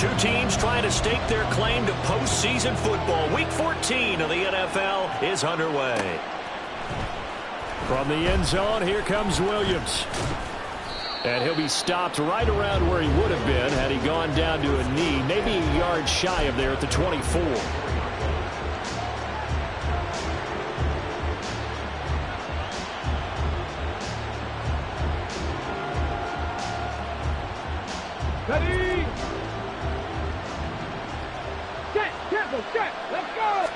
Two teams trying to stake their claim to postseason football. Week 14 of the NFL is underway. From the end zone, here comes Williams. And he'll be stopped right around where he would have been had he gone down to a knee, maybe a yard shy of there at the 24. Ready? Set, tempo, set, let's go!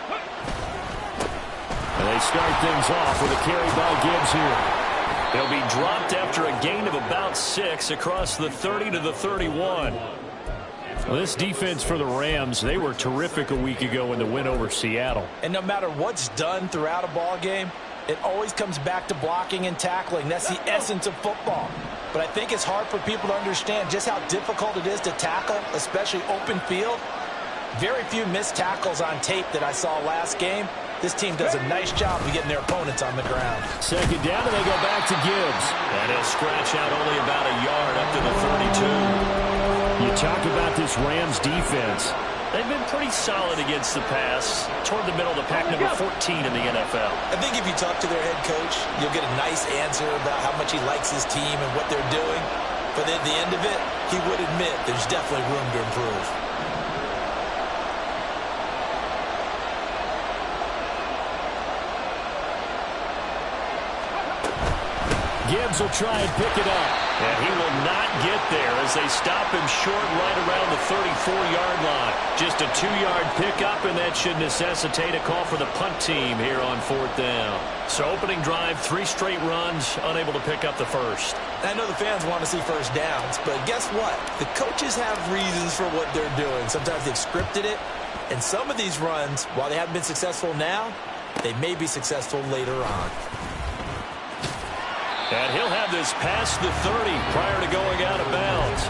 And they start things off with a carry by Gibbs here. He'll be dropped after a gain of about 6 across the 30 to the 31. Well, this defense for the Rams, they were terrific a week ago in the win over Seattle. And no matter what's done throughout a ball game, it always comes back to blocking and tackling. That's the essence of football. But I think it's hard for people to understand just how difficult it is to tackle, especially open field. Very few missed tackles on tape that I saw last game. This team does a nice job of getting their opponents on the ground. Second down, and they go back to Gibbs. And he'll scratch out only about a yard up to the 32. You talk about this Rams defense. They've been pretty solid against the pass, toward the middle of the pack, number 14 in the NFL. I think if you talk to their head coach, you'll get a nice answer about how much he likes his team and what they're doing. But at the end of it, he would admit there's definitely room to improve. Gibbs will try and pick it up. And he will not get there as they stop him short right around the 34-yard line. Just a 2-yard pickup, and that should necessitate a call for the punt team here on 4th down. So opening drive, 3 straight runs, unable to pick up the first. I know the fans want to see first downs, but guess what? The coaches have reasons for what they're doing. Sometimes they've scripted it, and some of these runs, while they haven't been successful now, they may be successful later on. And he'll have this past the 30 prior to going out of bounds.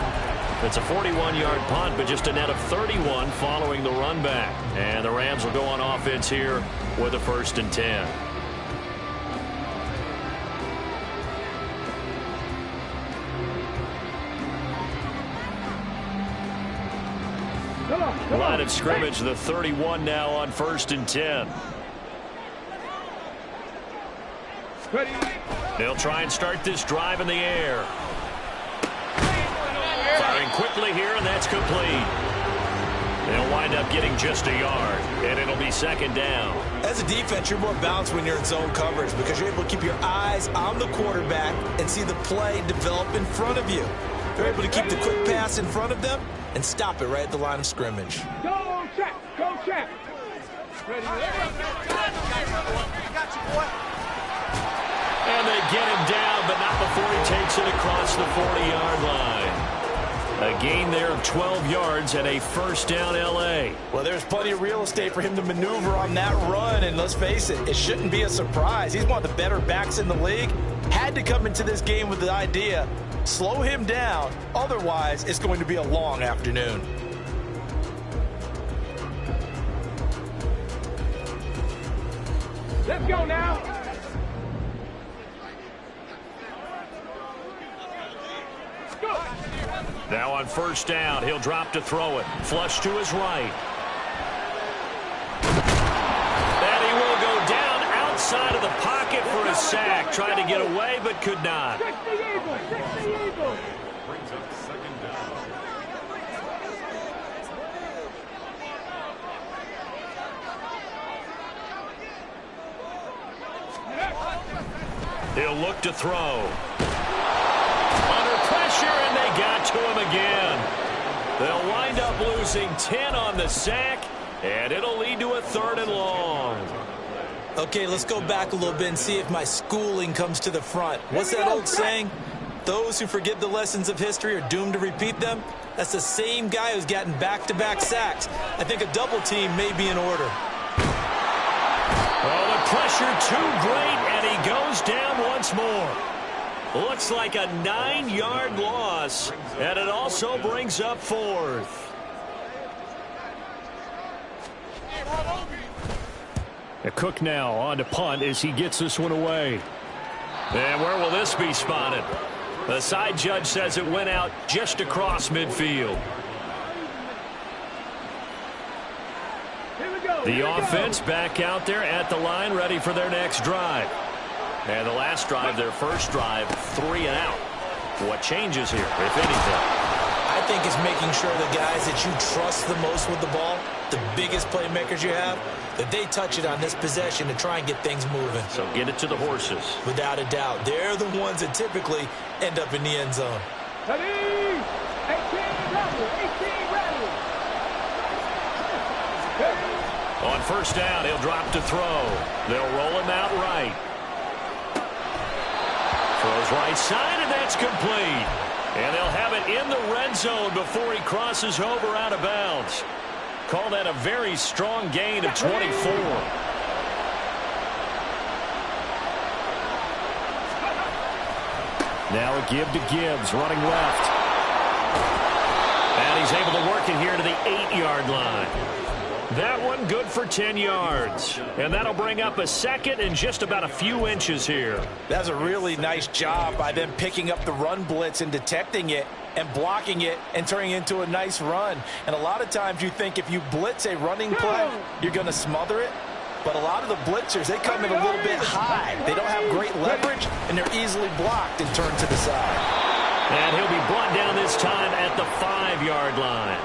It's a 41-yard punt, but just a net of 31 following the run back. And the Rams will go on offense here with a 1st and 10. Line of scrimmage, the 31 now on 1st and 10. Ready? They'll try and start this drive in the air. Firing quickly here, and that's complete. They'll wind up getting just a yard, and it'll be 2nd down. As a defense, you're more balanced when you're in zone coverage because you're able to keep your eyes on the quarterback and see the play develop in front of you. You're able to keep the quick pass in front of them and stop it right at the line of scrimmage. Go check, go check. Ready? Got you, boy. And they get him down, but not before he takes it across the 40-yard line. A gain there of 12 yards and a 1st down L.A. Well, there's plenty of real estate for him to maneuver on that run, and let's face it, it shouldn't be a surprise. He's one of the better backs in the league. Had to come into this game with the idea, slow him down, otherwise it's going to be a long afternoon. Let's go now. Now on 1st down, he'll drop to throw it. Flush to his right. And he will go down outside of the pocket for a sack. Tried to get away, but could not. Check the Eagle, check the Eagle. Brings up 2nd down. He'll look to throw. Under pressure, and they got to him again. They'll wind up losing 10 on the sack, and it'll lead to a 3rd and long. Okay, let's go back a little bit and see if my schooling comes to the front. What's that old saying? Those who forget the lessons of history are doomed to repeat them. That's the same guy who's gotten back-to-back sacks. I think a double team may be in order. Well, the pressure too great, and he goes down once more. Looks like a 9-yard loss, and it also brings up 4th. Cook now on to punt as he gets this one away. And where will this be spotted? The side judge says it went out just across midfield. The offense back out there at the line, ready for their next drive. And the last drive, their first drive, 3 and out. What changes here, if anything? I think it's making sure the guys that you trust the most with the ball, the biggest playmakers you have, that they touch it on this possession to try and get things moving. So get it to the horses. Without a doubt. They're the ones that typically end up in the end zone. Ready? 18 ready. 18 ready. On first down, he'll drop to throw. They'll roll him out right. Throws right side, and that's complete. And they'll have it in the red zone before he crosses over out of bounds. Call that a very strong gain of 24. Now a give to Gibbs, running left. And he's able to work it here to the 8-yard line. That one good for 10 yards. And that'll bring up a second and just about a few inches here. That's a really nice job by them picking up the run blitz and detecting it and blocking it and turning it into a nice run. And a lot of times you think if you blitz a running play, you're going to smother it. But a lot of the blitzers, they come in a little bit high. They don't have great leverage, and they're easily blocked and turned to the side. And he'll be brought down this time at the 5-yard line.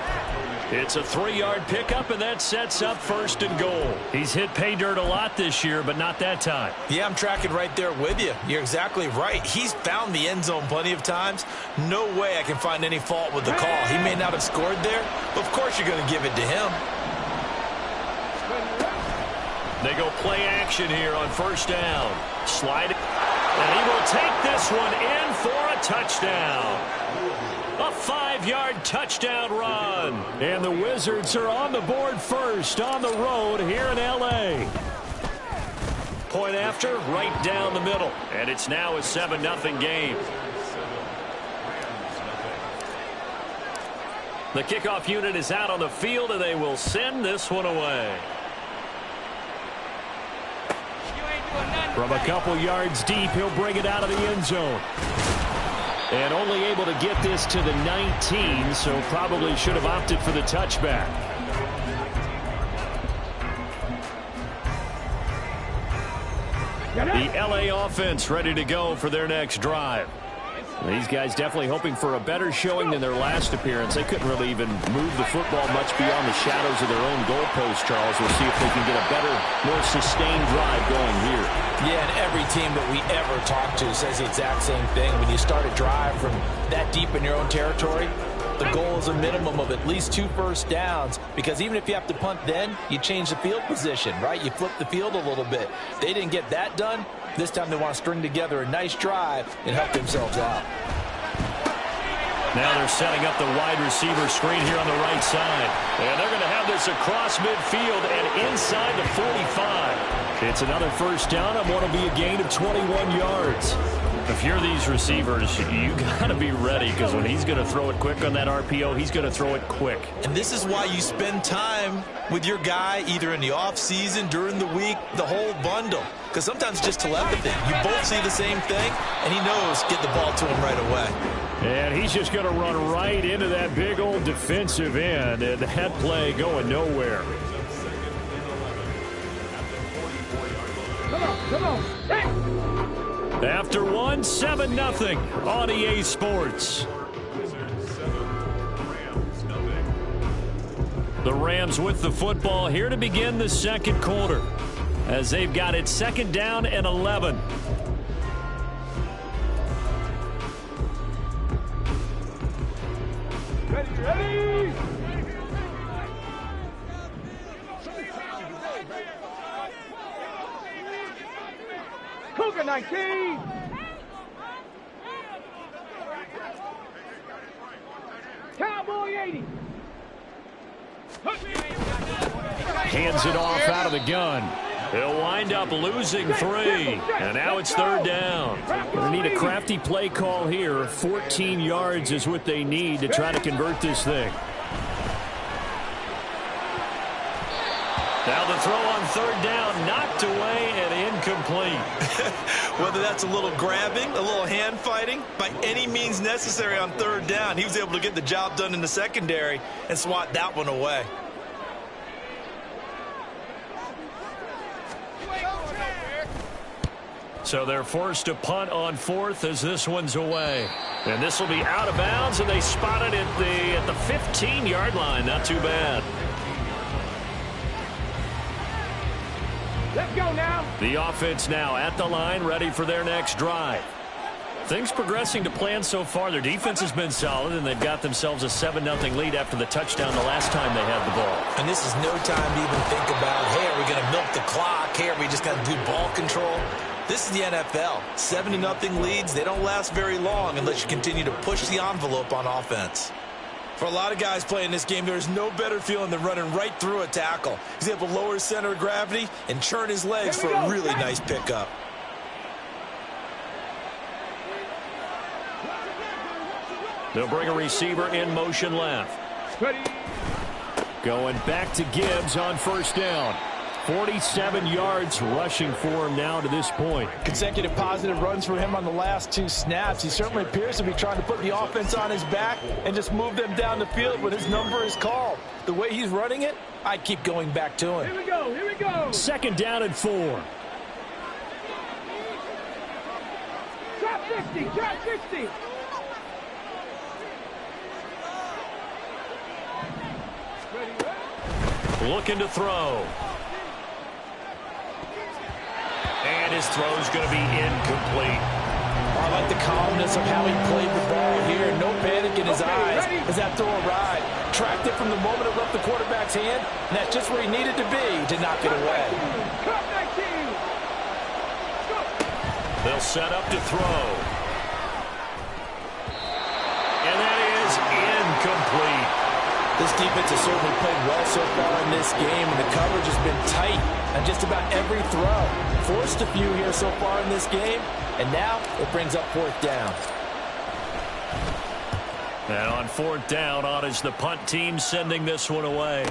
It's a 3-yard pickup, and that sets up first and goal. He's hit pay dirt a lot this year, but not that time. Yeah, I'm tracking right there with you. You're exactly right. He's found the end zone plenty of times. No way I can find any fault with the call. He may not have scored there, but of course you're going to give it to him. They go play action here on first down. Slide it. And he will take this one in for a touchdown. A 5-yard touchdown run. And the Wizards are on the board first on the road here in L.A. Point after, right down the middle. And it's now a 7-0 game. The kickoff unit is out on the field, and they will send this one away. From a couple yards deep, he'll bring it out of the end zone. And only able to get this to the 19, so probably should have opted for the touchback. The L.A. offense ready to go for their next drive. These guys definitely hoping for a better showing than their last appearance. They couldn't really even move the football much beyond the shadows of their own goalpost, Charles. We'll see if they can get a better, more sustained drive going here. Yeah, and every team that we ever talk to says the exact same thing. When you start a drive from that deep in your own territory, the goal is a minimum of at least 2 first downs, because even if you have to punt then, you change the field position, right? You flip the field a little bit. They didn't get that done. This time they want to string together a nice drive and help themselves out. Now they're setting up the wide receiver screen here on the right side. And they're going to have this across midfield and inside the 45. It's another first down and what will be a gain of 21 yards. If you're these receivers, you got to be ready, because when he's going to throw it quick on that RPO, he's going to throw it quick. And this is why you spend time with your guy either in the offseason, during the week, the whole bundle. Because sometimes just telepathy. You both see the same thing, and he knows get the ball to him right away. And he's just going to run right into that big old defensive end, and that play going nowhere. Come on. Hey. After one, 7-0 on EA Sports. The Rams with the football here to begin the second quarter, as they've got it 2nd down and 11. Ready. Cougar 19. Cowboy 80. Hands it off out of the gun. He'll wind up losing 3. And now it's 3rd down. They need a crafty play call here. 14 yards is what they need to try to convert this thing. Now the throw on 3rd down, knocked away and incomplete. Whether that's a little grabbing, a little hand fighting, by any means necessary on 3rd down, he was able to get the job done in the secondary and swat that one away. So they're forced to punt on fourth as this one's away. And this will be out of bounds, and they spot it at the 15-yard line. Not too bad. Let's go now. The offense now at the line, ready for their next drive. Things progressing to plan so far. Their defense has been solid, and they've got themselves a 7-0 lead after the touchdown the last time they had the ball. And this is no time to even think about, hey, are we going to milk the clock? Hey, are we just going to do ball control? This is the NFL. 70-0 leads, they don't last very long unless you continue to push the envelope on offense. For a lot of guys playing this game, there's no better feeling than running right through a tackle. He's able to lower his center of gravity and churn his legs for a really nice pickup. They'll bring a receiver in motion left. Ready. Going back to Gibbs on first down. 47 yards rushing for him now to this point. Consecutive positive runs for him on the last 2 snaps. He certainly appears to be trying to put the offense on his back and just move them down the field when his number is called. The way he's running it, I keep going back to him. Here we go. Here we go. Second down and 4. Drop 50. Drop 50. Looking to throw. And his throw's going to be incomplete. I like the calmness of how he played the ball here. No panic in his eyes as that throw arrived. Tracked it from the moment it left the quarterback's hand, and that's just where he needed to be to knock it away. Cut 19. Go. They'll set up to throw. And that is incomplete. This defense has certainly played well so far in this game, and the coverage has been tight on just about every throw. Forced a few here so far in this game, and now it brings up fourth down. And on fourth down, on is the punt team sending this one away.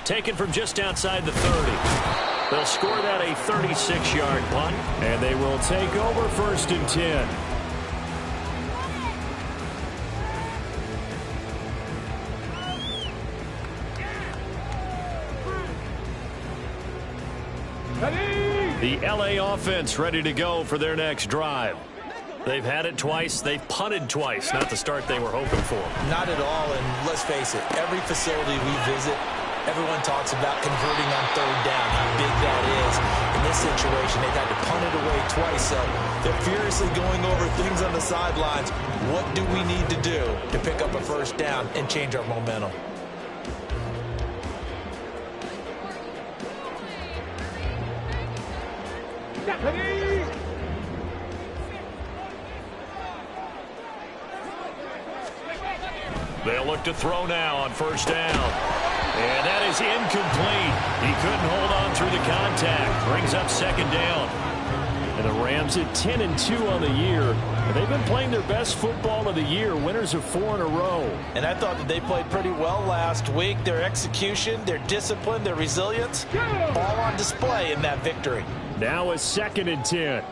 Taken from just outside the 30. They'll score that a 36-yard punt, and they will take over first and 10. The LA offense ready to go for their next drive. They've had it twice. They've punted twice. Not the start they were hoping for. Not at all, and let's face it, every facility we visit, everyone talks about converting on third down, how big that is. In this situation, they've had to punt it away twice, so they're furiously going over things on the sidelines. What do we need to do to pick up a first down and change our momentum? They'll look to throw now on first down. And that is incomplete. He couldn't hold on through the contact. Brings up second down. And the Rams at 10-2 on the year. And they've been playing their best football of the year. Winners of 4 in a row. And I thought that they played pretty well last week. Their execution, their discipline, their resilience, all on display in that victory. Now a second and 10.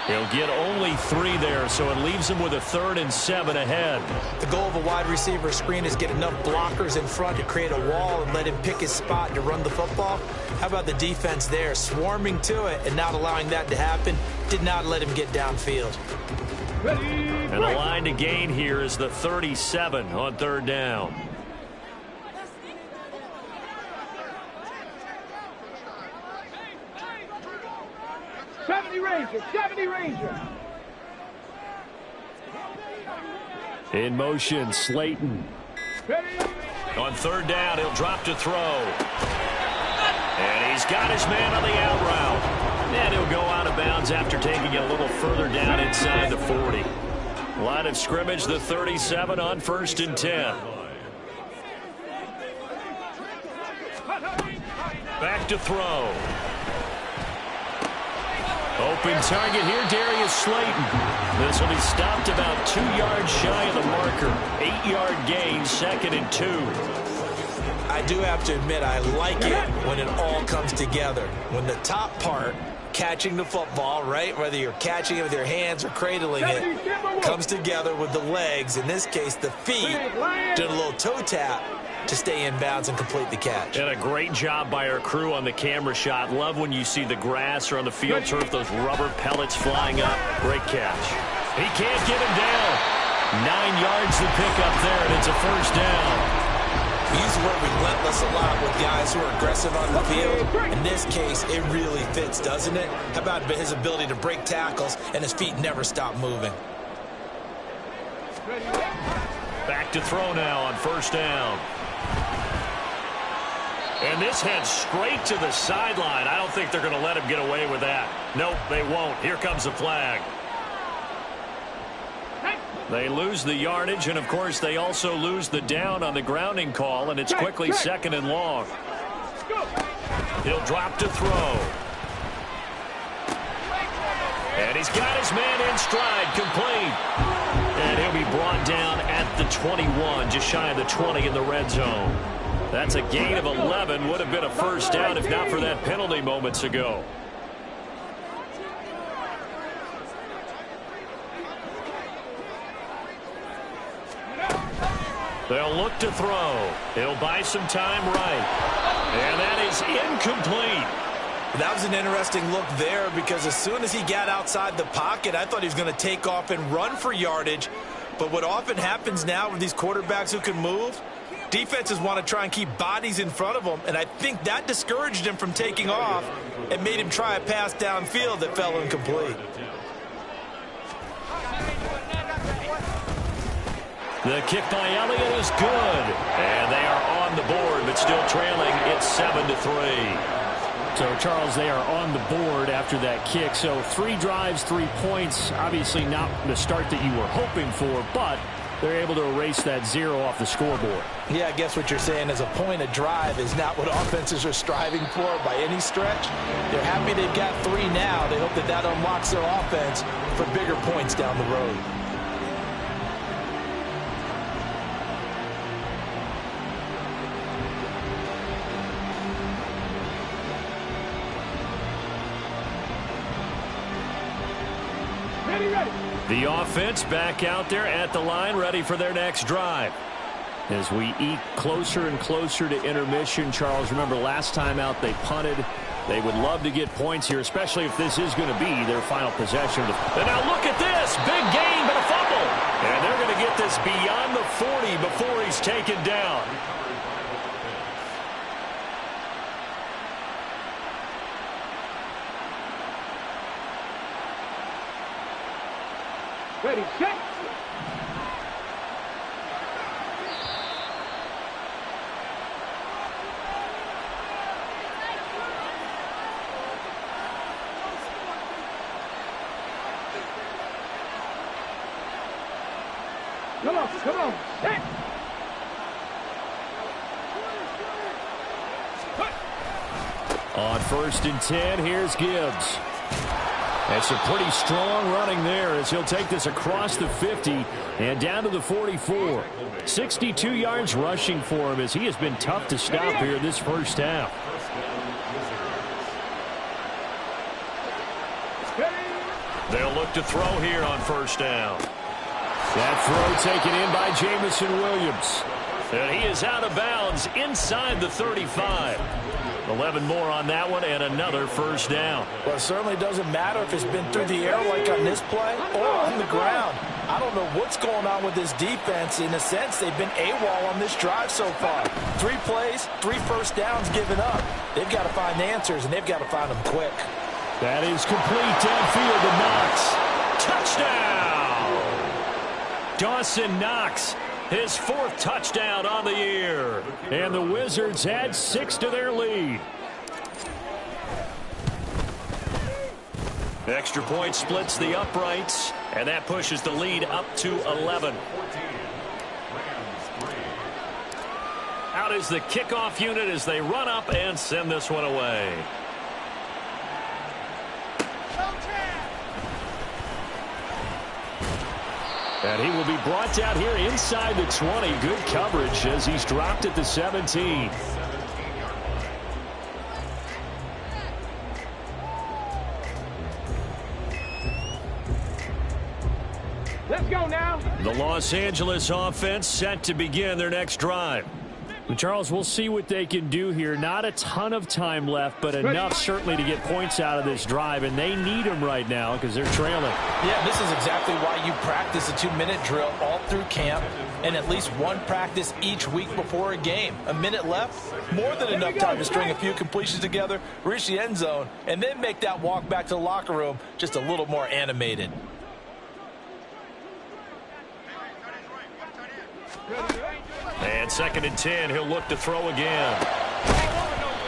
He'll get only 3 there, so it leaves him with a 3rd and 7 ahead. The goal of a wide receiver screen is get enough blockers in front to create a wall and let him pick his spot to run the football. How about the defense there, swarming to it and not allowing that to happen? Did not let him get downfield. And the line to gain here is the 37 on third down. 70 Ranger, 70 Ranger. In motion, Slayton. Ready. On third down, he'll drop to throw. And he's got his man on the out route. And he'll go out of bounds after taking it a little further down inside the 40. Line of scrimmage, the 37 on first and 10. Back to throw. Open target here, Darius Slayton. This will be stopped about 2 yards shy of the marker. 8-yard gain, second and 2. I do have to admit, I like it when it all comes together. When the top part catching the football, right? Whether you're catching it with your hands or cradling it, comes together with the legs. In this case, the feet, doing a little toe tap to stay in bounds and complete the catch. And a great job by our crew on the camera shot. Love when you see the grass or on the field turf, those rubber pellets flying up. Great catch. He can't get him down. 9 yards to pick up there, and it's a first down. We use the word relentless a lot with guys who are aggressive on the field. In this case, it really fits, doesn't it? How about his ability to break tackles and his feet never stop moving? Back to throw now on first down. And this heads straight to the sideline. I don't think they're going to let him get away with that. Nope, they won't. Here comes the flag. They lose the yardage, and, of course, they also lose the down on the grounding call, and it's quickly second and long. He'll drop to throw. And he's got his man in stride, complete. And he'll be brought down at the 21, just shy of the 20 in the red zone. That's a gain of 11. Would have been a first down if not for that penalty moments ago. They'll look to throw. He'll buy some time right. And that is incomplete. That was an interesting look there because as soon as he got outside the pocket, I thought he was going to take off and run for yardage. But what often happens now with these quarterbacks who can move, defenses want to try and keep bodies in front of them, and I think that discouraged him from taking off and made him try a pass downfield that fell incomplete. The kick by Elliott is good. And they are on the board, but still trailing. It's 7-3. So, Charles, they are on the board after that kick. So 3 drives, 3 points. Obviously not the start that you were hoping for, but they're able to erase that 0 off the scoreboard. Yeah, I guess what you're saying is a point of drive is not what offenses are striving for by any stretch. They're happy they've got 3 now. They hope that that unlocks their offense for bigger points down the road. The offense back out there at the line, ready for their next drive. As we eke closer and closer to intermission, Charles, remember last time out they punted. They would love to get points here, especially if this is going to be their final possession. And now look at this. Big gain, but a fumble. And they're going to get this beyond the 40 before he's taken down. Ready, set. Come on, set. On 1st and 10, here's Gibbs. That's a pretty strong running there as he'll take this across the 50 and down to the 44. 62 yards rushing for him as he has been tough to stop here this first half. They'll look to throw here on first down. That throw taken in by Jamison Williams. And he is out of bounds inside the 35. 11 more on that one and another first down. Well, it certainly doesn't matter if it's been through the air like on this play or on the ground. I don't know what's going on with this defense. In a sense, they've been AWOL on this drive so far. 3 plays, 3 first downs given up. They've got to find answers, and they've got to find them quick. That is complete downfield to Knox. Touchdown! Dawson Knox, his 4th touchdown on the year. And the Wizards add 6 to their lead. Extra point splits the uprights, and that pushes the lead up to 11. Out is the kickoff unit as they run up and send this one away. And he will be brought down here inside the 20. Good coverage as he's dropped at the 17. The Los Angeles offense set to begin their next drive. Charles, we'll see what they can do here. Not a ton of time left, but enough certainly to get points out of this drive, and they need them right now because they're trailing. Yeah, this is exactly why you practice a 2-minute drill all through camp and at least one practice each week before a game. A minute left, more than enough time to string a few completions together, reach the end zone, and then make that walk back to the locker room just a little more animated. And 2nd and 10, he'll look to throw again.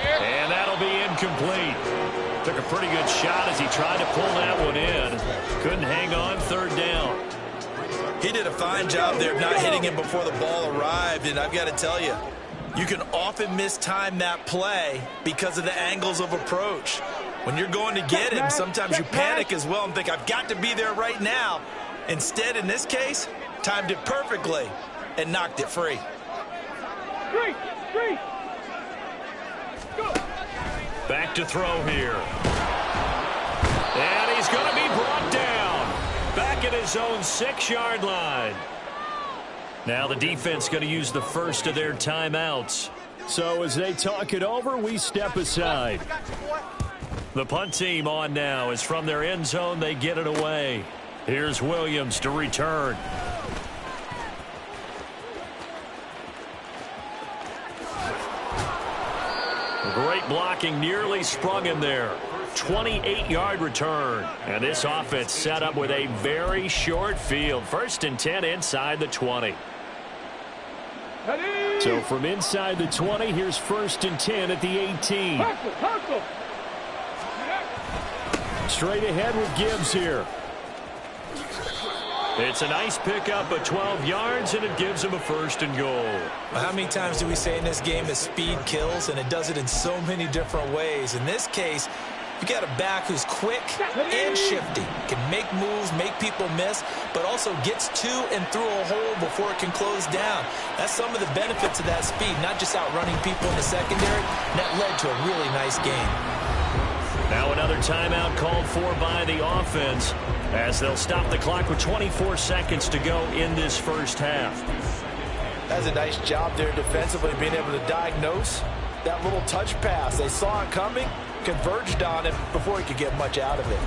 And that'll be incomplete. Took a pretty good shot as he tried to pull that one in. Couldn't hang on, 3rd down. He did a fine job there of not hitting him before the ball arrived, and I've got to tell you, you can often mistime that play because of the angles of approach. When you're going to get him, sometimes you panic as well and think, I've got to be there right now. Instead, in this case, timed it perfectly and knocked it free. Back to throw here. And he's going to be brought down. Back at his own 6-yard line. Now the defense going to use the first of their timeouts. So as they talk it over, we step aside. The punt team on now is from their end zone. They get it away. Here's Williams to return. Great blocking, nearly sprung him there. 28-yard return. And this offense set up with a very short field. 1st and 10 inside the 20. So from inside the 20, here's 1st and 10 at the 18. Straight ahead with Gibbs here. It's a nice pickup of 12 yards, and it gives him a 1st and goal. Well, how many times do we say in this game that speed kills, and it does it in so many different ways? In this case, you got a back who's quick and shifty, can make moves, make people miss, but also gets to and through a hole before it can close down. That's some of the benefits of that speed, not just outrunning people in the secondary. And that led to a really nice game. Now another timeout called for by the offense as they'll stop the clock with 24 seconds to go in this first half. That's a nice job there defensively, being able to diagnose that little touch pass. They saw it coming, converged on it before he could get much out of it.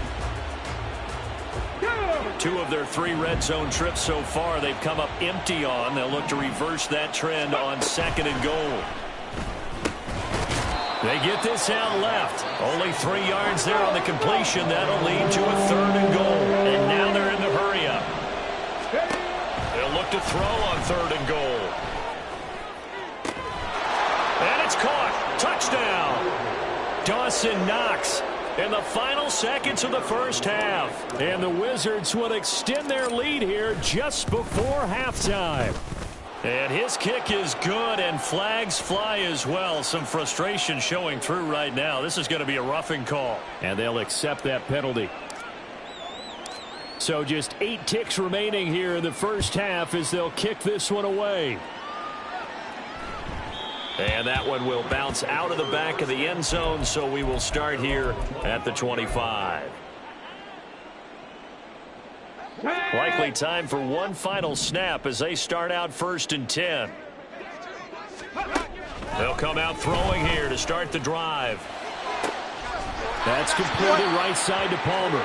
2 of their 3 red zone trips so far they've come up empty on. They'll look to reverse that trend on 2nd and goal. They get this out left. Only 3 yards there on the completion. That'll lead to a 3rd and goal. And now they're in the hurry-up. They'll look to throw on 3rd and goal. And it's caught. Touchdown. Dawson Knox in the final seconds of the first half. And the Wizards will extend their lead here just before halftime. And his kick is good, and flags fly as well. Some frustration showing through right now. This is going to be a roughing call. And they'll accept that penalty. So just 8 ticks remaining here in the first half as they'll kick this one away. And that one will bounce out of the back of the end zone, so we will start here at the 25. Likely time for one final snap as they start out 1st and 10. They'll come out throwing here to start the drive. That's completed right side to Palmer.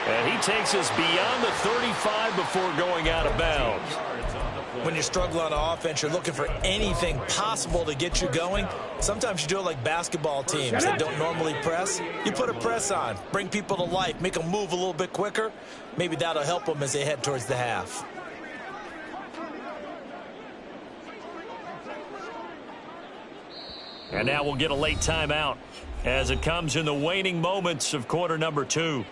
And he takes us beyond the 35 before going out of bounds. When you struggle on offense, you're looking for anything possible to get you going. Sometimes you do it like basketball teams that don't normally press. You put a press on, bring people to life, make them move a little bit quicker. Maybe that'll help them as they head towards the half. And now we'll get a late timeout as it comes in the waning moments of quarter number 2.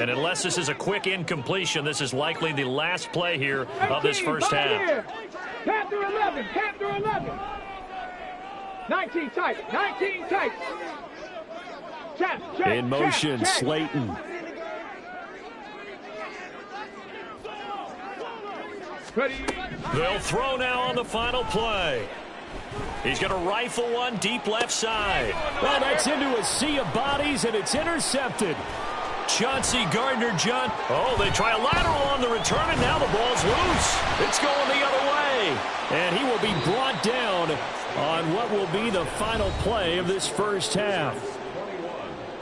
And unless this is a quick incompletion, this is likely the last play here of this first half. 10 through 11, 10 through 11. 19 tight, 19 tight. In motion, Slayton. Ready. They'll throw now on the final play. He's going to rifle one deep left side. Well, that's into a sea of bodies, and it's intercepted. Chauncey Gardner-Johnson. Oh, they try a lateral on the return, and now the ball's loose. It's going the other way. And he will be brought down on what will be the final play of this first half.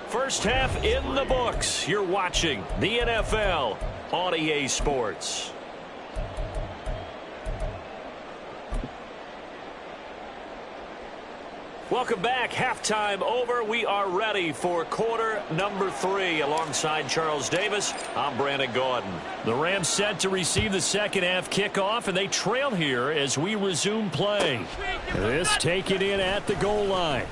First half in the books. You're watching the NFL on EA Sports. Welcome back. Halftime over. We are ready for quarter number 3. Alongside Charles Davis, I'm Brandon Gaudin. The Rams set to receive the second half kickoff, and they trail here as we resume play. This taken in at the goal line.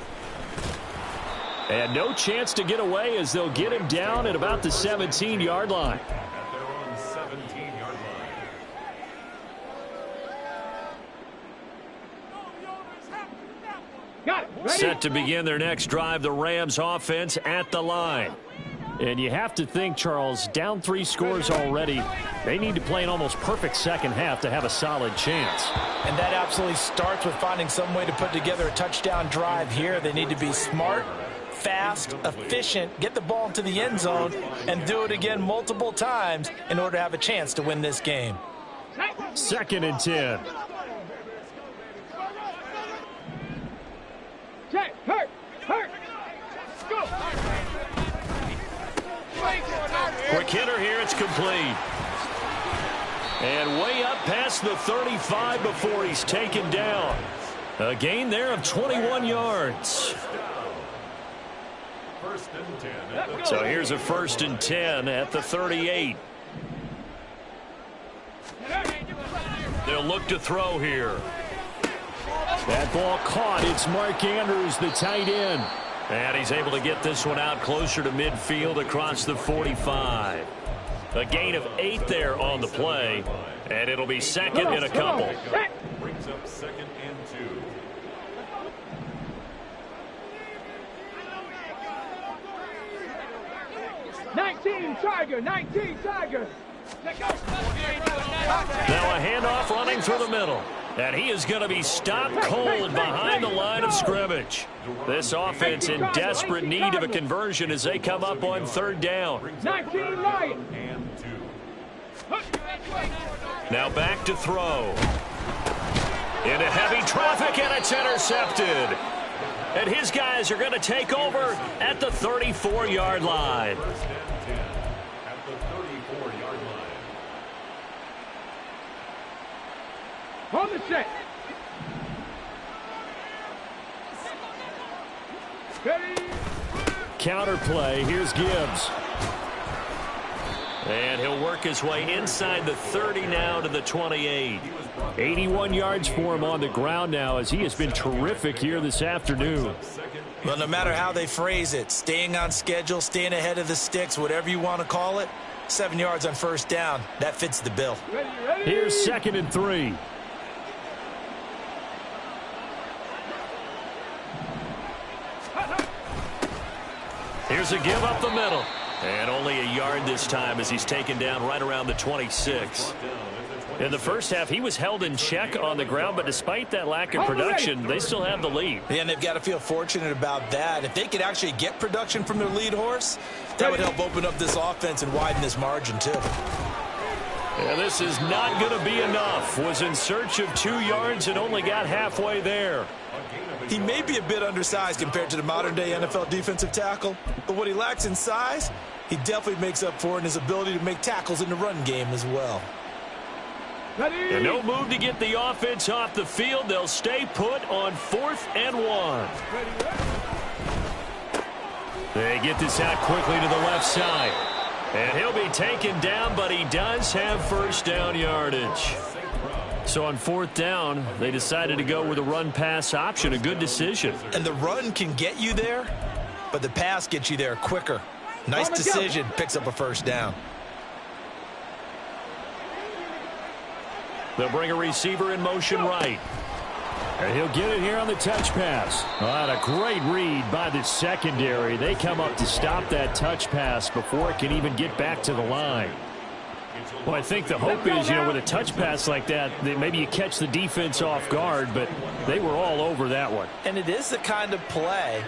And no chance to get away as they'll get him down at about the 17-yard line. At their own 17-yard line. Got it. Ready. Set to begin their next drive, the Rams offense at the line. And you have to think, Charles, down 3 scores already. They need to play an almost perfect second half to have a solid chance. And that absolutely starts with finding some way to put together a touchdown drive here. They need to be smart, fast, efficient, get the ball into the end zone, and do it again multiple times in order to have a chance to win this game. 2nd and 10. Check. Hurt. Go. Quick hitter here. It's complete. And way up past the 35 before he's taken down. A gain there of 21 yards. First and 10 at the So here's a 1st and 10 at the 38. They'll look to throw here. That ball caught. It's Mark Andrews, the tight end. And he's able to get this one out closer to midfield across the 45. A gain of 8 there on the play. And it'll be second in a couple. brings up 2nd and 2. Nineteen Tiger. Now a handoff running through the middle. And he is going to be stopped cold behind the line of scrimmage. This offense in desperate need of a conversion as they come up on 3rd down. 19 Lions. And 2. Now back to throw. Into heavy traffic, and it's intercepted. And his guys are going to take over at the 34-yard line. First and 10 at the 34-yard line. On the set. Ready. Counter play. Here's Gibbs. And he'll work his way inside the 30 now to the 28. 81 yards for him on the ground now as he has been terrific here this afternoon. Well, no matter how they phrase it, staying on schedule, staying ahead of the sticks, whatever you want to call it, 7 yards on 1st down, that fits the bill. Ready. Here's 2nd and 3. Here's a give up the middle. And only a yard this time as he's taken down right around the 26. In the first half, he was held in check on the ground, but despite that lack of production, they still have the lead. And they've got to feel fortunate about that. If they could actually get production from their lead horse, that would help open up this offense and widen this margin, too. And this is not going to be enough. Was in search of 2 yards and only got halfway there. He may be a bit undersized compared to the modern-day NFL defensive tackle, but what he lacks in size, he definitely makes up for in his ability to make tackles in the run game as well. Ready. And no move to get the offense off the field. They'll stay put on 4th and 1. They get this out quickly to the left side. And he'll be taken down, but he does have 1st down yardage. So on 4th down, they decided to go with a run-pass option. A good decision. And the run can get you there, but the pass gets you there quicker. Nice decision, picks up a 1st down. They'll bring a receiver in motion right. And he'll get it here on the touch pass. Oh, a great read by the secondary. They come up to stop that touch pass before it can even get back to the line. Well, I think the hope is, with a touch pass like that maybe you catch the defense off guard, but they were all over that one. And it is the kind of play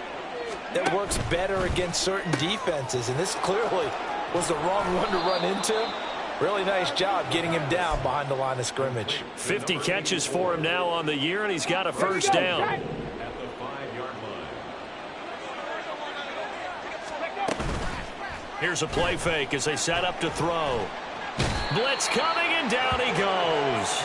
that works better against certain defenses, and this clearly was the wrong one to run into. Really nice job getting him down behind the line of scrimmage. 50 catches for him now on the year, and he's got a first down. At the 5-yard line. Here's a play fake as they set up to throw. Blitz coming, and down he goes.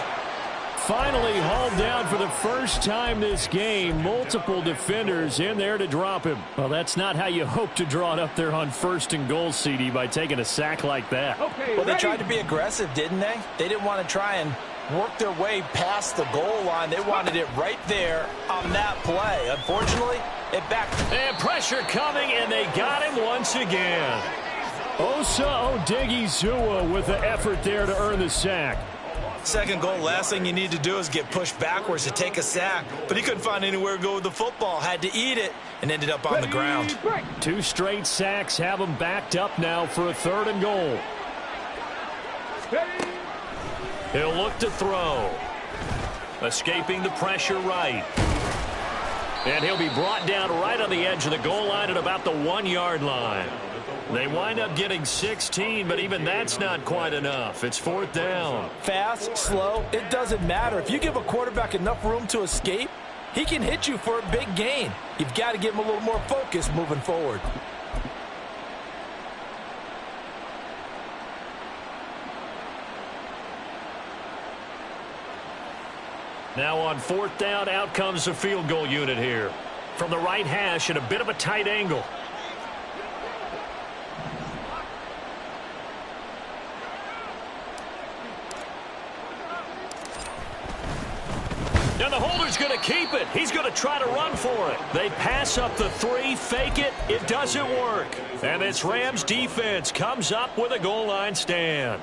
Finally hauled down for the first time this game. Multiple defenders in there to drop him. Well, that's not how you hope to draw it up there on 1st and goal, CD, by taking a sack like that. Well, they tried to be aggressive, didn't they? They didn't want to try and work their way past the goal line. They wanted it right there on that play. Unfortunately, it backed. And pressure coming, and they got him once again. Osa Odighizuwa with the effort there to earn the sack. Second goal, last thing you need to do is get pushed backwards to take a sack. But he couldn't find anywhere to go with the football. Had to eat it and ended up on the ground. 2 straight sacks have him backed up now for a 3rd and goal. He'll look to throw. Escaping the pressure right. And he'll be brought down right on the edge of the goal line at about the 1-yard line. They wind up getting 16, but even that's not quite enough. It's 4th down. Fast, slow, it doesn't matter. If you give a quarterback enough room to escape, he can hit you for a big gain. You've got to give him a little more focus moving forward. Now on 4th down, out comes the field goal unit here. From the right hash at a bit of a tight angle. And the holder's going to keep it. He's going to try to run for it. They pass up the 3, fake it. It doesn't work. And this Rams defense comes up with a goal line stand.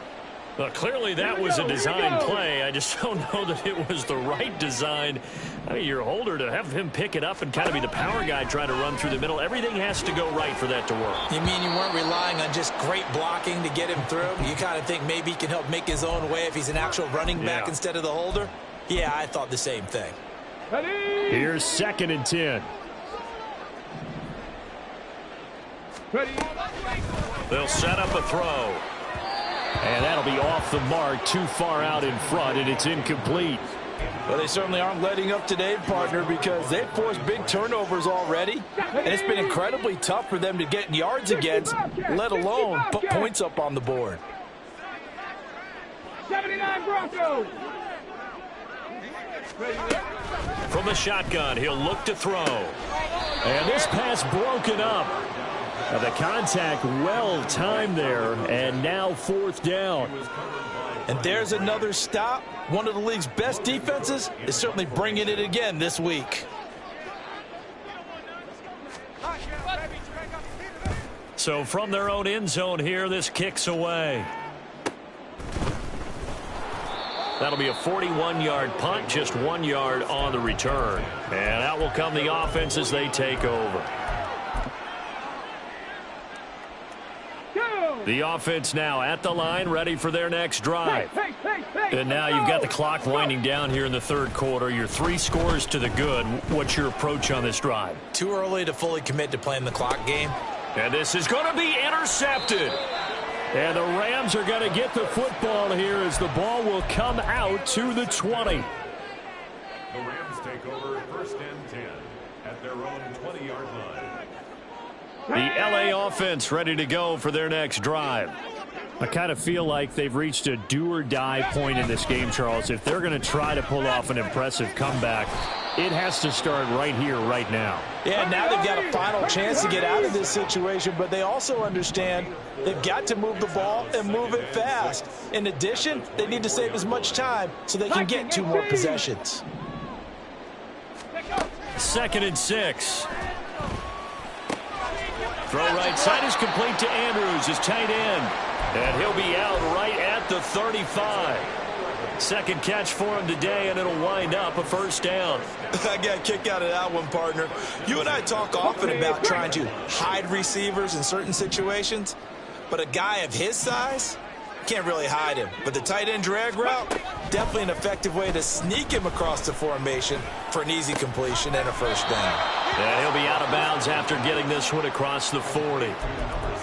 Well, clearly that was a design play. I just don't know that it was the right design. I mean, your holder, to have him pick it up and kind of be the power guy trying to run through the middle, everything has to go right for that to work. You mean you weren't relying on just great blocking to get him through? You kind of think maybe he can help make his own way if he's an actual running back instead of the holder? Yeah, I thought the same thing. Here's 2nd and 10. They'll set up a throw. And that'll be off the mark, too far out in front, and it's incomplete. Well, they certainly aren't letting up today, partner, because they've forced big turnovers already. And it's been incredibly tough for them to get yards against, let alone put points up on the board. 79 Broncos. From the shotgun, he'll look to throw. And this pass broken up. The contact well timed there, and now 4th down. And there's another stop. One of the league's best defenses is certainly bringing it again this week. So from their own end zone here, this kicks away. That'll be a 41-yard punt, just 1 yard on the return. And out will come the offense as they take over. The offense now at the line, ready for their next drive. And now you've got the clock winding down here in the 3rd quarter. You're 3 scores to the good. What's your approach on this drive? Too early to fully commit to playing the clock game. And this is going to be intercepted. And the Rams are going to get the football here as the ball will come out to the 20. The Rams take over 1st and 10 at their own 20-yard line. The LA offense ready to go for their next drive. I kind of feel like they've reached a do-or-die point in this game, Charles. If they're going to try to pull off an impressive comeback, it has to start right here, right now. Yeah, now they've got a final chance to get out of this situation, but they also understand they've got to move the ball and move it fast. In addition, they need to save as much time so they can get 2 more possessions. 2nd and 6. Throw right side is complete to Andrews, his tight end. And he'll be out right at the 35. Second catch for him today, and it'll wind up a 1st down. I got a kick out of that one, partner. You and I talk often about trying to hide receivers in certain situations, but a guy of his size, can't really hide him. But the tight end drag route, definitely an effective way to sneak him across the formation for an easy completion and a first down. And he'll be out of bounds after getting this one across the 40.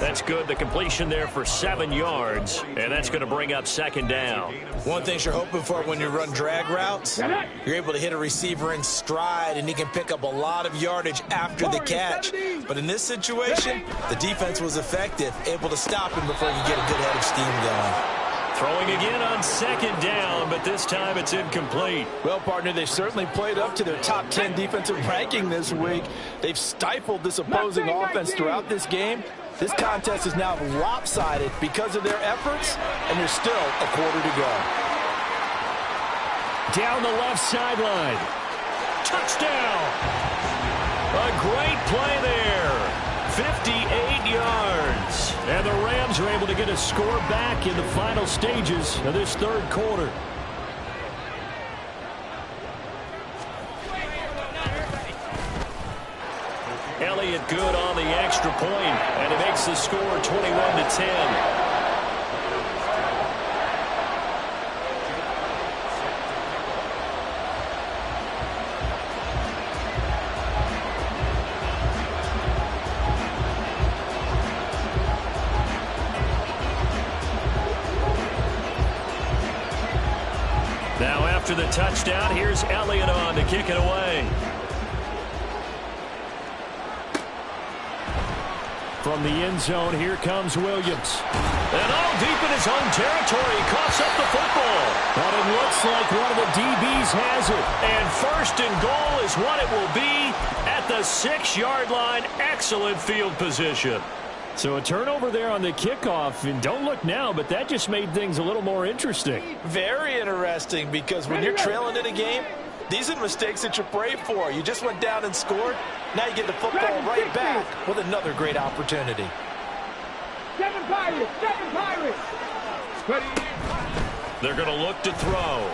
That's good. The completion there for 7 yards, and that's going to bring up second down. One thing you're hoping for when you run drag routes, you're able to hit a receiver in stride, and he can pick up a lot of yardage after the catch. But in this situation, the defense was effective, able to stop him before he could get a good head of steam going. Throwing again on second down, but this time it's incomplete. Well, partner, they've certainly played up to their top 10 defensive ranking this week. They've stifled this opposing offense throughout this game. This contest is now lopsided because of their efforts, and there's still a quarter to go. Down the left sideline. Touchdown! A great play there. 58 yards. And the Rams are able to get a score back in the final stages of this third quarter. Elliott good on the extra point, and it makes the score 21-10. Now after the touchdown, here's Elliott on to kick it away. From the end zone, here comes Williams. And all deep in his own territory, he coughs up the football. But it looks like one of the DBs has it. And first and goal is what it will be at the 6-yard line. Excellent field position. So a turnover there on the kickoff, and don't look now, but that just made things a little more interesting. Very interesting, because when you're trailing in a game, these are the mistakes that you pray for. You just went down and scored. Now you get the football right back with another great opportunity. 7 Pirates! 7 Pirates! They're going to look to throw.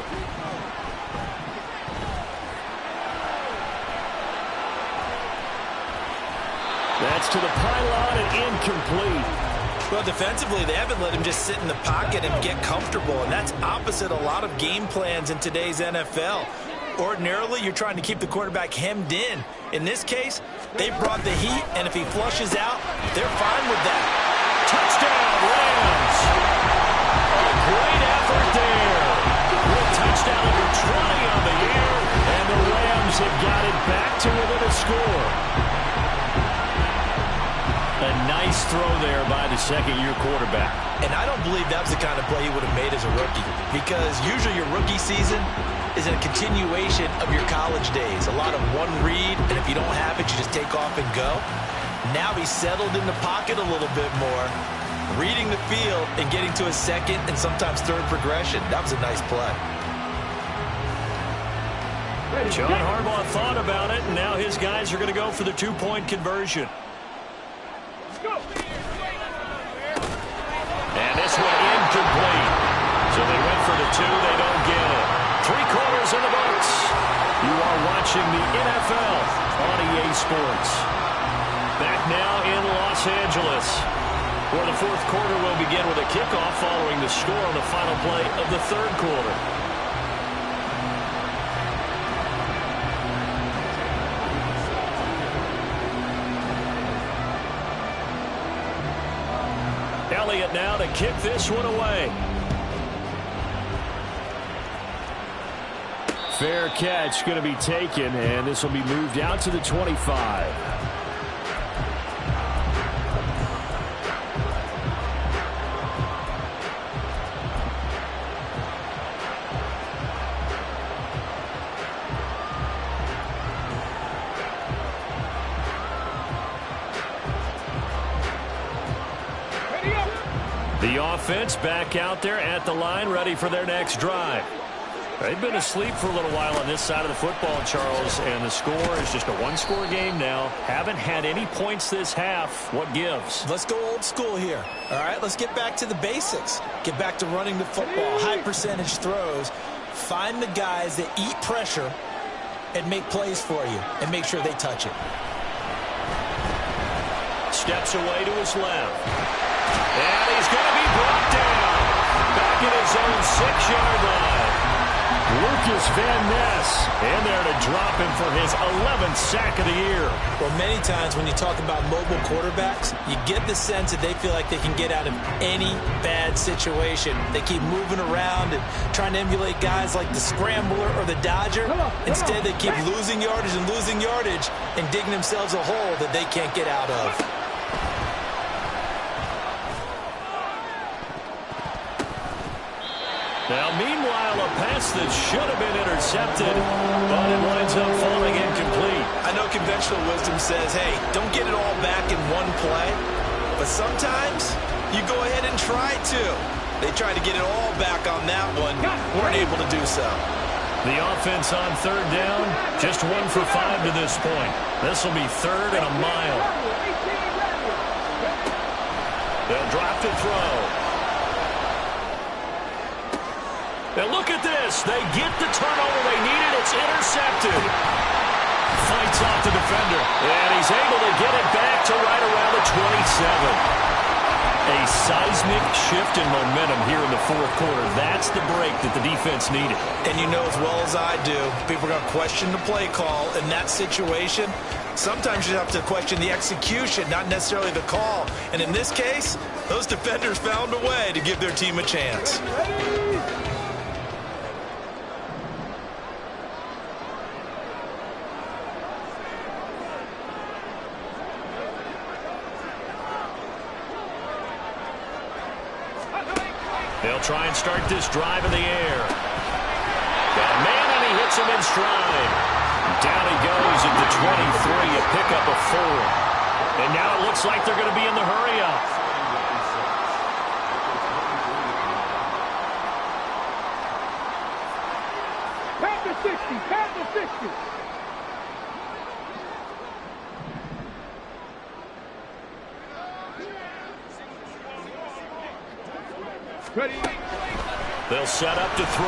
That's to the pylon and incomplete. Well, defensively, they haven't let him just sit in the pocket and get comfortable, and that's opposite a lot of game plans in today's NFL. Ordinarily, you're trying to keep the quarterback hemmed in. In this case, they brought the heat, and if he flushes out, they're fine with that. Touchdown, Rams! A great effort there. With touchdown number 20 on the year, and the Rams have got it back to within a score. A nice throw there by the second-year quarterback. And I don't believe that was the kind of play he would have made as a rookie, because usually your rookie season is a continuation of your college days. A lot of one read, and if you don't have it, you just take off and go. Now he's settled in the pocket a little bit more, reading the field and getting to his second and sometimes third progression. That was a nice play. John Harbaugh thought about it, and now his guys are going to go for the 2-point conversion. And this one incomplete. So they went for the 2. They don't get it. 3 quarters in the books. You are watching the NFL on EA Sports. Back now in Los Angeles, where the fourth quarter will begin with a kickoff following the score on the final play of the third quarter. Elliott now to kick this one away. Fair catch going to be taken, and this will be moved out to the 25. The offense back out there at the line, ready for their next drive. They've been asleep for a little while on this side of the football, Charles, and the score is just a one-score game now. Haven't had any points this half. What gives? Let's go old school here. All right, let's get back to the basics. Get back to running the football, high percentage throws. Find the guys that eat pressure and make plays for you and make sure they touch it. Steps away to his left. And he's going to be brought down. back at his own 6-yard line. Lucas Van Ness in there to drop him for his 11th sack of the year. Well, many times when you talk about mobile quarterbacks, you get the sense that they feel like they can get out of any bad situation. They keep moving around and trying to emulate guys like the Scrambler or the Dodger. Instead, they keep losing yardage and digging themselves a hole that they can't get out of. Now, meanwhile, a pass that should have been intercepted, but it winds up falling incomplete. I know conventional wisdom says, hey, don't get it all back in one play. But sometimes you go ahead and try to. They tried to get it all back on that one. Weren't able to do so. The offense on third down, just 1 for 5 to this point. This will be 3rd and a mile. They'll drop to throw. And look at this. They get the turnover they needed. It's intercepted. Fights off the defender. And he's able to get it back to right around the 27. A seismic shift in momentum here in the 4th quarter. That's the break that the defense needed. And you know as well as I do, people are going to question the play call in that situation. Sometimes you have to question the execution, not necessarily the call. And in this case, those defenders found a way to give their team a chance. They'll try and start this drive in the air. Got a man, and he hits him in stride. Down he goes at the 23, a pickup of 4. And now it looks like they're going to be in the hurry-up. Pat the 60, pat the 60. Ready. They'll set up to throw.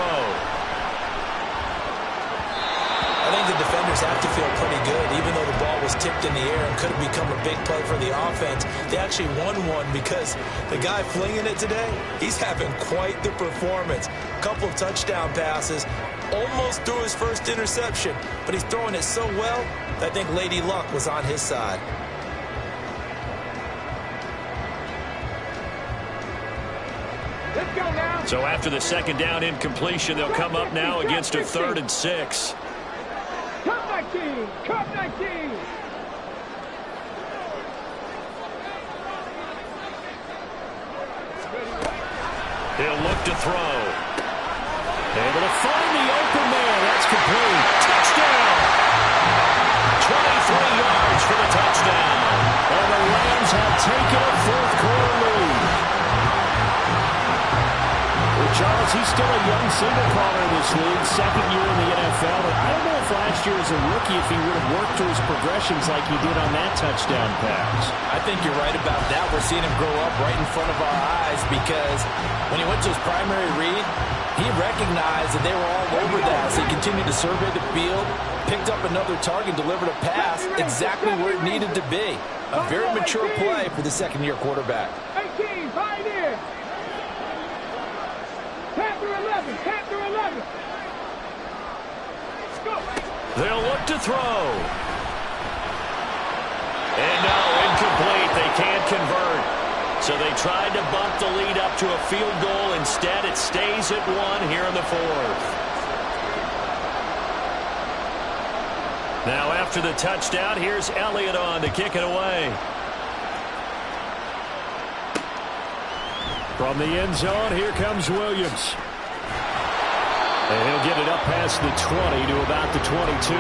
I think the defenders have to feel pretty good. Even though the ball was tipped in the air and could have become a big play for the offense, they actually won one because the guy flinging it today, he's having quite the performance. Couple of touchdown passes, almost threw his first interception, but he's throwing it so well that I think Lady Luck was on his side. Let's go now. So after the 2nd down incompletion, they'll come up now against a 3rd and 6. Cup 19, Cup 19. He'll look to throw. Able to find the open man. That's complete. Touchdown. 23 yards for the touchdown. And the Rams have taken a 4th quarter lead. Well, Charles, he's still a young signal caller in this league, 2nd year in the NFL. But I don't know if last year as a rookie, if he would have worked to his progressions like he did on that touchdown pass. I think you're right about that. We're seeing him grow up right in front of our eyes because when he went to his primary read, he recognized that they were all over that. So he continued to survey the field, picked up another target, delivered a pass exactly where it needed to be. A very mature play for the 2nd-year quarterback. 18, right in. Panther 11, Panther 11. Go. They'll look to throw. And no, incomplete. They can't convert. So they tried to bump the lead up to a field goal. Instead, it stays at 1 here in the 4th. Now after the touchdown, here's Elliott on to kick it away. From the end zone, here comes Williams. And he'll get it up past the 20 to about the 22.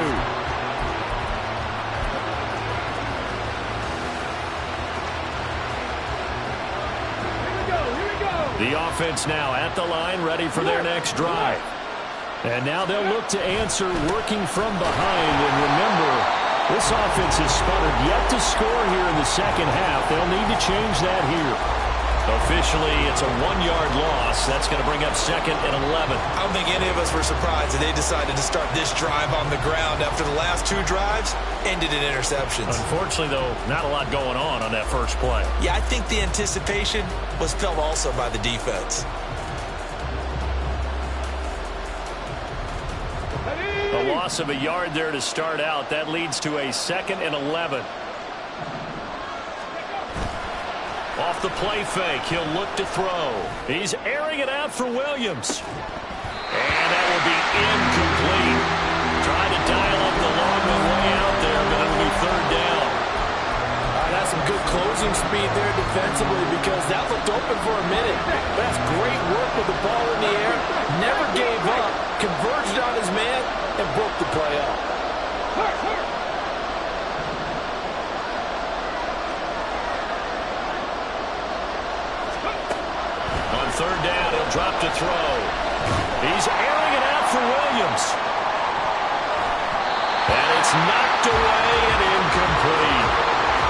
The offense now at the line, ready for their next drive. And now they'll look to answer working from behind. And remember, this offense has sputtered yet to score here in the 2nd half. They'll need to change that here. Officially, it's a 1-yard loss. That's going to bring up 2nd and 11. I don't think any of us were surprised that they decided to start this drive on the ground after the last 2 drives ended in interceptions. Unfortunately, though, not a lot going on that first play. Yeah, I think the anticipation was felt also by the defense. loss of a yard there to start out. That leads to a 2nd and 11. Off the play fake, he'll look to throw. He's airing it out for Williams. And that will be incomplete. Trying to dial up the long one way out there, but it'll be 3rd down. That's some good closing speed there defensively because that looked open for a minute. That's great work with the ball in the air. Never gave up, converged on his man, and broke the play up. On 3rd down, he'll drop to throw. He's airing it out for Williams. And it's knocked away and incomplete.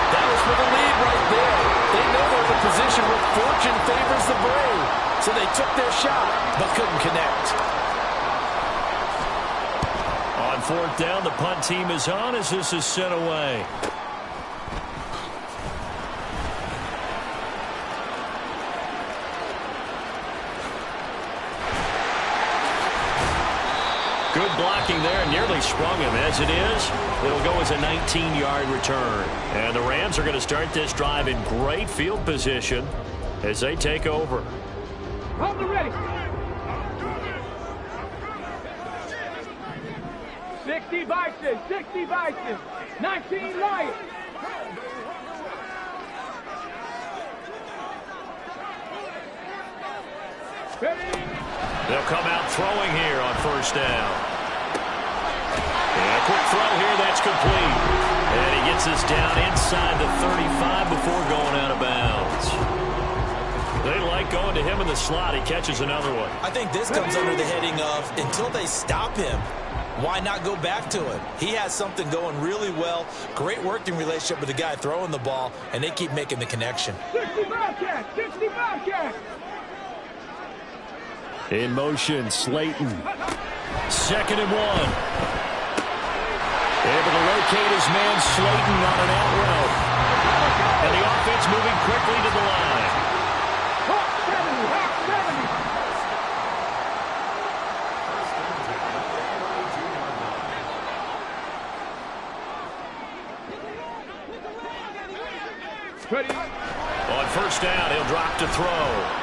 That was for the lead right there. They know they're in a position where fortune favors the brave. So they took their shot, but couldn't connect. On 4th down, the punt team is on as this is sent away. Good blocking there, nearly sprung him. As it is, it'll go as a 19-yard return. And the Rams are going to start this drive in great field position as they take over. Hold the ready. 60 Bison, 60 Bison, 19 Lions. Ready. They'll come out throwing here on 1st down. And a quick throw here, that's complete. And he gets us down inside the 35 before going out of bounds. They like going to him in the slot. He catches another one. I think this comes under the heading of until they stop him, why not go back to it? He has something going really well. Great working relationship with the guy throwing the ball, and they keep making the connection. 60 Bobcats, 60 Bobcats. In motion, Slayton. 2nd and 1. Able to locate his man Slayton on an out route. And the offense moving quickly to the line. Hawk 70, Hawk 70. Ready. On 1st down, he'll drop to throw.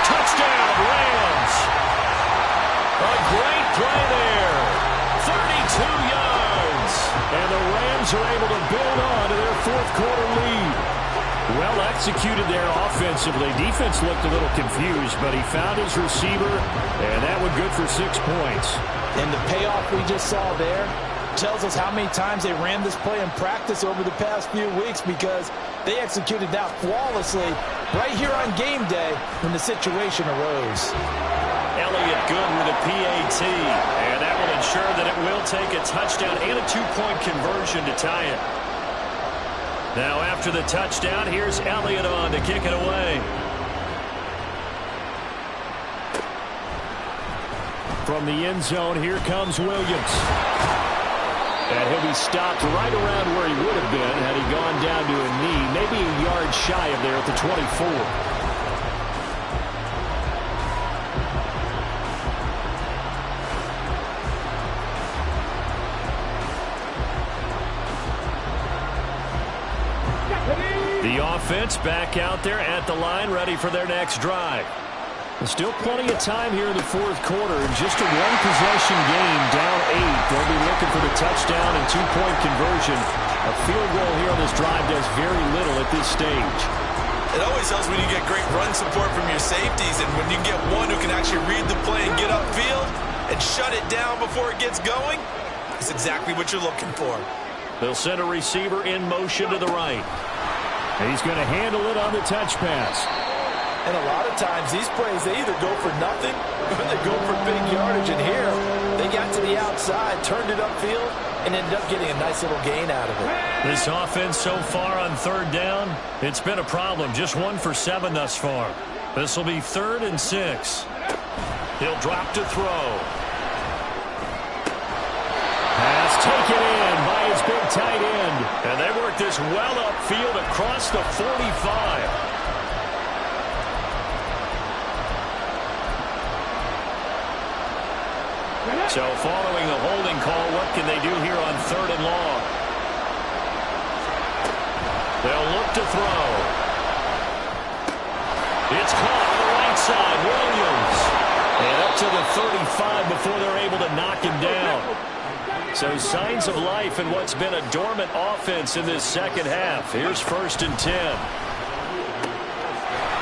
Touchdown, Rams. A great play there. 32 yards. And the Rams are able to build on to their 4th quarter lead. Well executed there offensively. Defense looked a little confused, but he found his receiver, and that one good for 6 points. And the payoff we just saw there tells us how many times they ran this play in practice over the past few weeks because they executed that flawlessly right here on game day when the situation arose. Elliott good with a PAT, and that will ensure that it will take a touchdown and a 2-point conversion to tie it. Now after the touchdown, here's Elliott on to kick it away. From the end zone, here comes Williams. And he'll be stopped right around where he would have been had he gone down to a knee, maybe a yard shy of there at the 24. The offense back out there at the line, ready for their next drive. Still plenty of time here in the 4th quarter. Just a 1-possession game, down 8. They'll be looking for the touchdown and 2-point conversion. A field goal here on this drive does very little at this stage. It always helps when you get great run support from your safeties, and when you get one who can actually read the play and get upfield and shut it down before it gets going, it's exactly what you're looking for. They'll send a receiver in motion to the right. He's going to handle it on the touch pass. And a lot of times these plays, they either go for nothing or they go for big yardage. And here, they got to the outside, turned it upfield, and ended up getting a nice little gain out of it. This offense so far on 3rd down, it's been a problem. Just 1 for 7 thus far. This will be 3rd and 6. He'll drop to throw. Pass taken in by his big tight end. And they work this well upfield across the 45. So following the holding call, what can they do here on 3rd and long? They'll look to throw. It's caught on the right side. Williams. And up to the 35 before they're able to knock him down. So signs of life in what's been a dormant offense in this second half. Here's 1st and 10.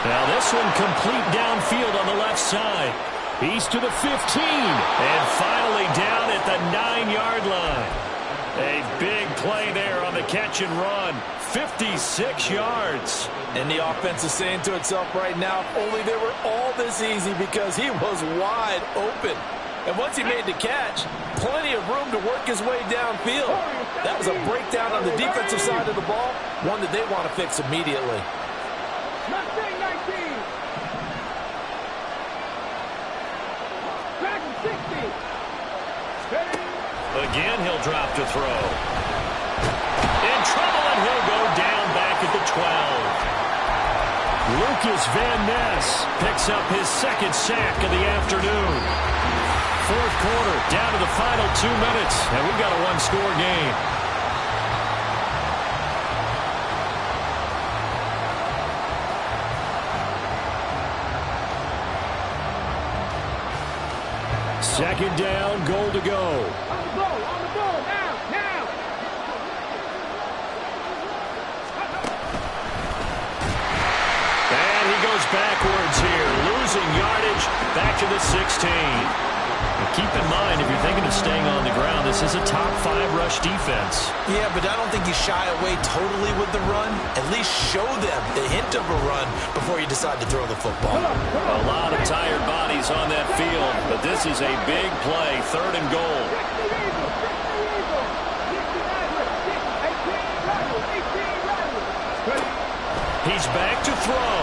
Now this one complete downfield on the left side. He's to the 15. And finally down at the 9-yard line. A big play there on the catch and run. 56 yards. And the offense is saying to itself right now, if only they were all this easy, because he was wide open. And once he made the catch, plenty of room to work his way downfield. That was a breakdown on the defensive side of the ball, one that they want to fix immediately. Mustang 19. Back to 60. Again, he'll drop to throw. In trouble, and he'll go down back at the 12. Lucas Van Ness picks up his 2nd sack of the afternoon. 4th quarter, down to the final 2 minutes, and we've got a one-score game. Second down, goal to go. On the ball, now. And he goes backwards here, losing yardage back to the 16. Now keep in mind, if you're thinking of staying on the ground, this is a top 5 rush defense. Yeah, but I don't think you shy away totally with the run. At least show them the hint of a run before you decide to throw the football. A lot of tired bodies on that field, but this is a big play, 3rd and goal. He's back to throw.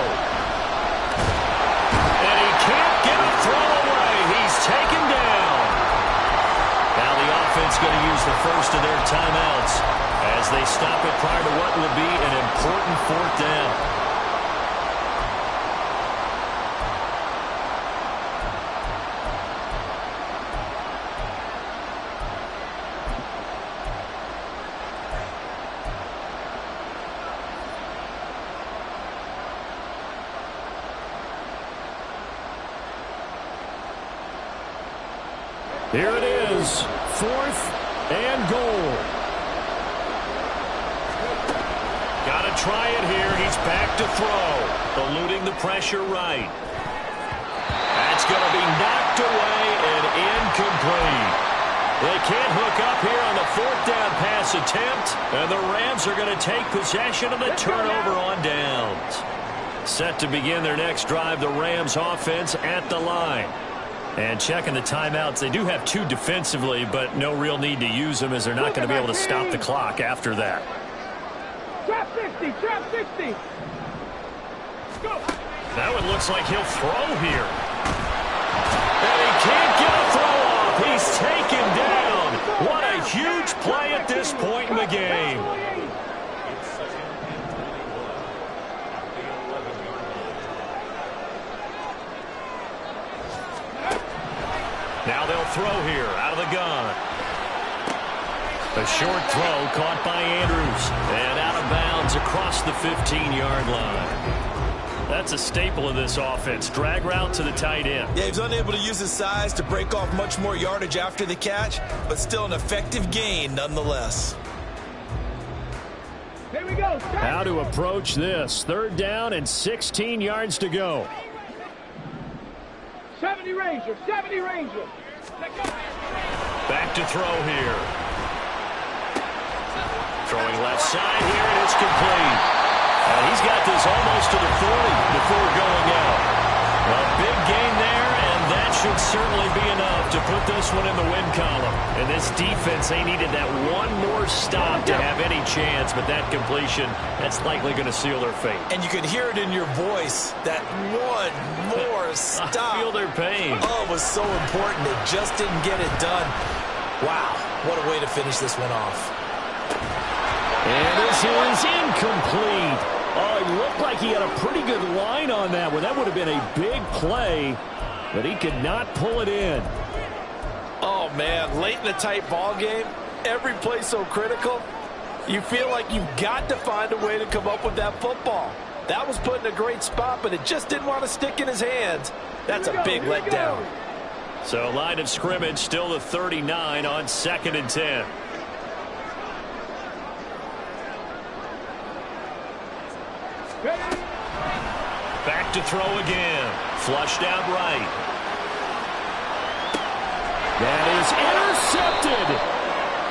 And he can't get a throw away. He's taken down. Now the offense going to use the first of their timeouts as they stop it prior to what will be an important 4th down. Here it is, 4th and goal. Got to try it here. He's back to throw, eluding the pressure right. That's going to be knocked away and incomplete. They can't hook up here on the 4th down pass attempt, and the Rams are going to take possession of the turnover on downs. Set to begin their next drive, the Rams offense at the line. And checking the timeouts, they do have 2 defensively, but no real need to use them as they're not going to be able to stop the clock after that. Trap 60, trap 60. Go. That one looks like he'll throw here. And he can't get a throw off. He's taken down. What a huge play at this point in the game. Now they'll throw here out of the gun. A short throw caught by Andrews. And out of bounds across the 15-yard line. That's a staple of this offense. Drag route to the tight end. Yeah, he's unable to use his size to break off much more yardage after the catch, but still an effective gain nonetheless. Here we go. How to approach this. 3rd down and 16 yards to go. 70 Ranger, 70 Ranger. Back to throw here. Throwing left side here, and it's complete. And he's got this almost to the 40 before going out. A big gain there, and that should certainly be enough to put this one in the win column. And this defense, they needed that one more stop to have any chance, but that completion, that's likely going to seal their fate. And you could hear it in your voice, that one more stop. I feel their pain. Oh, it was so important. They just didn't get it done. Wow, what a way to finish this one off. And this is incomplete. Oh, it looked like he had a pretty good line on that one. That would have been a big play, but he could not pull it in. Oh, man, late in a tight ball game, every play so critical, you feel like you've got to find a way to come up with that football. That was put in a great spot, but it just didn't want to stick in his hands. That's a big letdown. So line of scrimmage still the 39 on 2nd and 10. Back to throw again. Flushed out right. That is intercepted.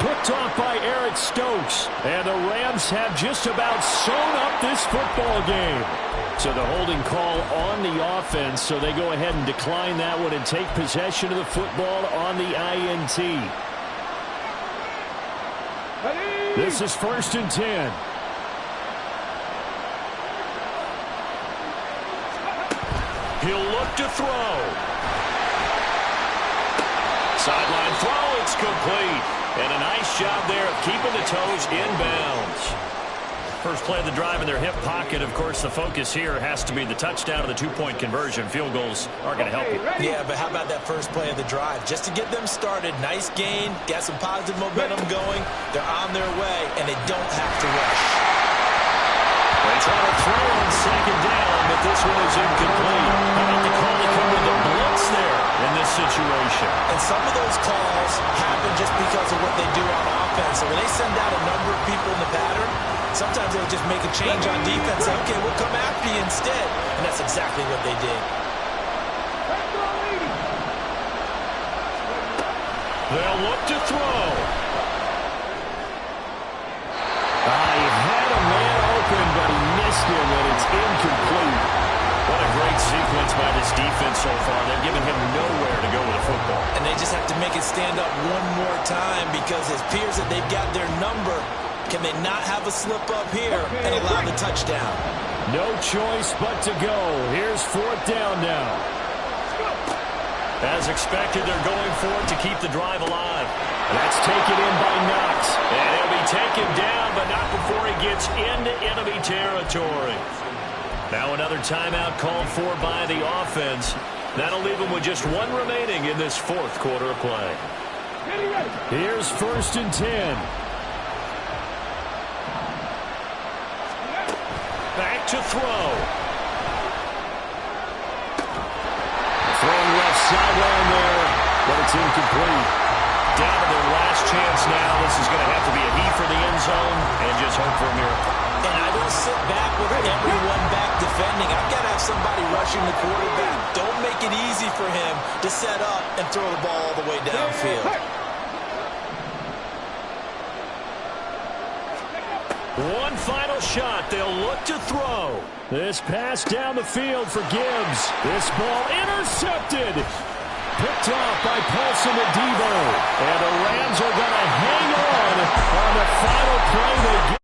Picked off by Eric Stokes. And the Rams have just about sewn up this football game. So the holding call on the offense, so they go ahead and decline that one and take possession of the football on the INT. This is 1st and 10. He'll look to throw. Sideline throw, it's complete. And a nice job there of keeping the toes inbounds. First play of the drive in their hip pocket. Of course, the focus here has to be the touchdown of the two-point conversion. Field goals are going to help you. Yeah, but how about that first play of the drive? Just to get them started, nice gain, got some positive momentum going. They're on their way, and they don't have to rush. They try to throw on 2nd down, but this one is incomplete. How about the call to come with the blitz there in this situation? And some of those calls happen just because of what they do on offense. So when they send out a number of people in the pattern, sometimes they'll just make a change on defense. Say, okay, we'll come after you instead. And that's exactly what they did. They'll look to throw. He had a man open, but he missed him, and it's incomplete. What a great sequence by this defense so far. They've given him nowhere to go with the football. And they just have to make it stand up one more time because it appears that they've got their number. Can they not have a slip up here and allow the touchdown? No choice but to go. Here's 4th down now. As expected, they're going for it to keep the drive alive. That's taken in by Knox. And he'll be taken down, but not before he gets into enemy territory. Now another timeout called for by the offense. That'll leave them with just one remaining in this 4th quarter of play. Here's 1st and 10. Back to throw. Throwing left sideline there, but it's incomplete. Down to their last chance now. This is going to have to be a heave for the end zone and just hope for a miracle. And I don't sit back with everyone back defending. I've got to have somebody rushing the quarterback. Don't make it easy for him to set up and throw the ball all the way downfield. One final shot. They'll look to throw. This pass down the field for Gibbs. This ball intercepted. Picked off by Paulson Adebo. And the Rams are going to hang on the final play they get.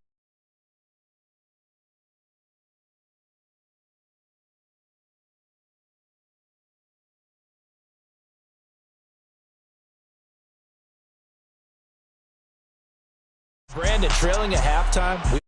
Brandon trailing at halftime.